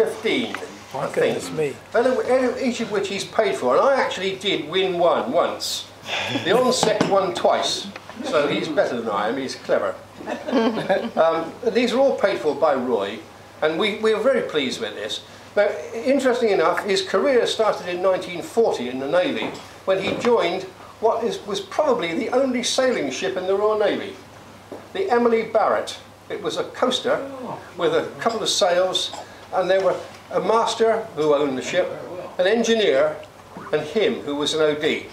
15, I think. Me. And each of which he's paid for. And I actually did win one once. The onset won twice. So he's better than I am, he's clever. These are all paid for by Roy, and we are very pleased with this. Now, interesting enough, his career started in 1940 in the Navy, when he joined what was probably the only sailing ship in the Royal Navy, the Emily Barrett. It was a coaster with a couple of sails, and there were a master who owned the ship, an engineer, and him who was an OD.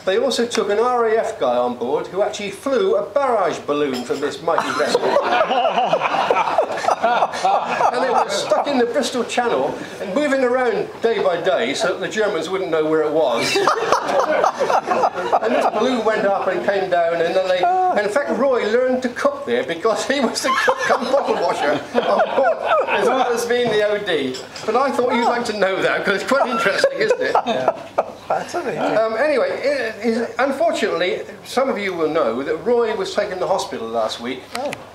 They also took an RAF guy on board who actually flew a barrage balloon from this mighty vessel. And they were stuck in the Bristol Channel and moving around day by day so that the Germans wouldn't know where it was. And this balloon went up and came down, and then and in fact Roy learned to cook there because he was the cook and bottle washer on board, as well as being the OD. But I thought you'd like to know that because it's quite interesting, isn't it? Yeah. That's amazing. Anyway, unfortunately, some of you will know that Roy was taken to hospital last week,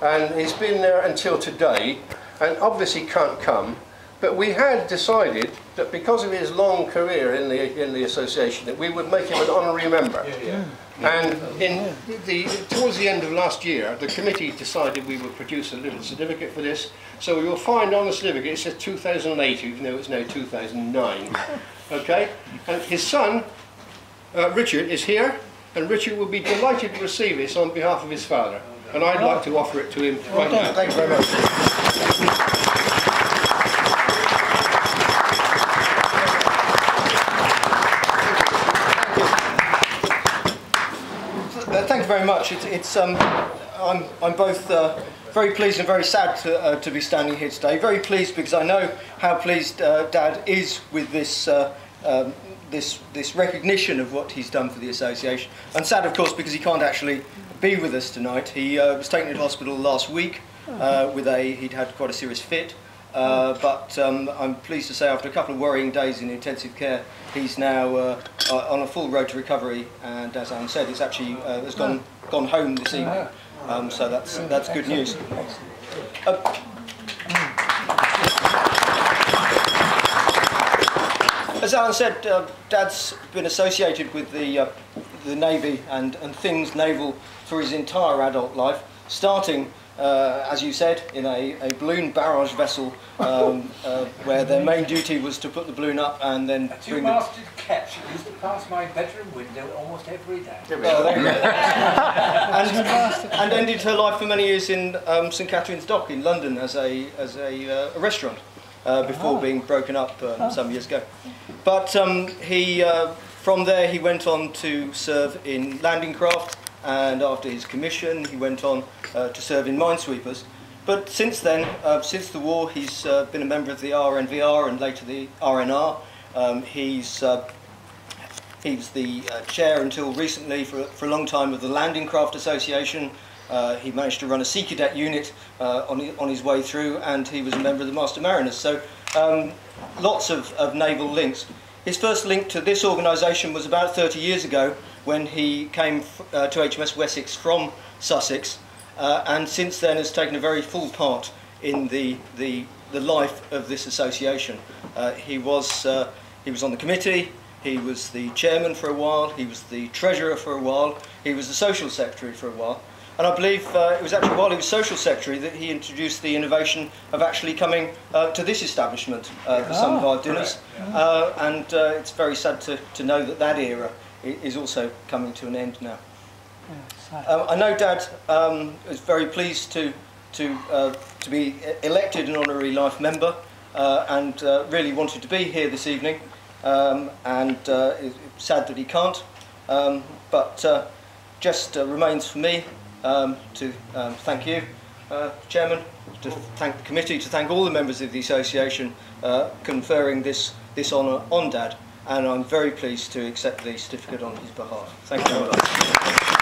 and he's been there until today, and obviously can't come. But we had decided that because of his long career in the association, that we would make him an honorary member. And towards the end of last year, the committee decided we would produce a little certificate for this. So you will find on the certificate it says 2008, even though it's now 2009. Okay, and his son, Richard, is here, and Richard will be delighted to receive this on behalf of his father. And I'd like to offer it to him right now. Thank you very much. Thank you very much. I'm both very pleased and very sad to be standing here today. Very pleased because I know how pleased Dad is with this this recognition of what he's done for the association. And sad, of course, because he can't actually be with us tonight. He was taken to hospital last week he'd had quite a serious fit. But I'm pleased to say after a couple of worrying days in intensive care, he's now on a full road to recovery, and as Alan said, it's actually has gone home this evening. So that's good news. As Alan said, Dad's been associated with the Navy and things naval for his entire adult life, starting as you said, in a balloon barrage vessel where their main duty was to put the balloon up and then bring the... Two-masted ketch used to pass my bedroom window almost every day. And ended her life for many years in St Catherine's Dock in London as a restaurant before being broken up some years ago. But from there he went on to serve in landing craft, and after his commission he went on to serve in minesweepers. But since then, since the war, he's been a member of the RNVR and later the RNR. He's the chair until recently for a long time of the Landing Craft Association. He managed to run a Sea Cadet unit on his way through, and he was a member of the Master Mariners. So lots of naval links. His first link to this organisation was about 30 years ago when he came to HMS Wessex from Sussex, and since then has taken a very full part in the life of this association. He was on the committee, he was the chairman for a while, he was the treasurer for a while, he was the social secretary for a while. And I believe it was actually while he was social secretary that he introduced the innovation of actually coming to this establishment for some of our dinners. And it's very sad to know that era is also coming to an end now. I know Dad is very pleased to be elected an honorary life member and really wanted to be here this evening. And it's sad that he can't. But just remains for me to thank you, Chairman, to thank the committee, to thank all the members of the association conferring this honour on Dad, and I'm very pleased to accept the certificate on his behalf. Thank you very much.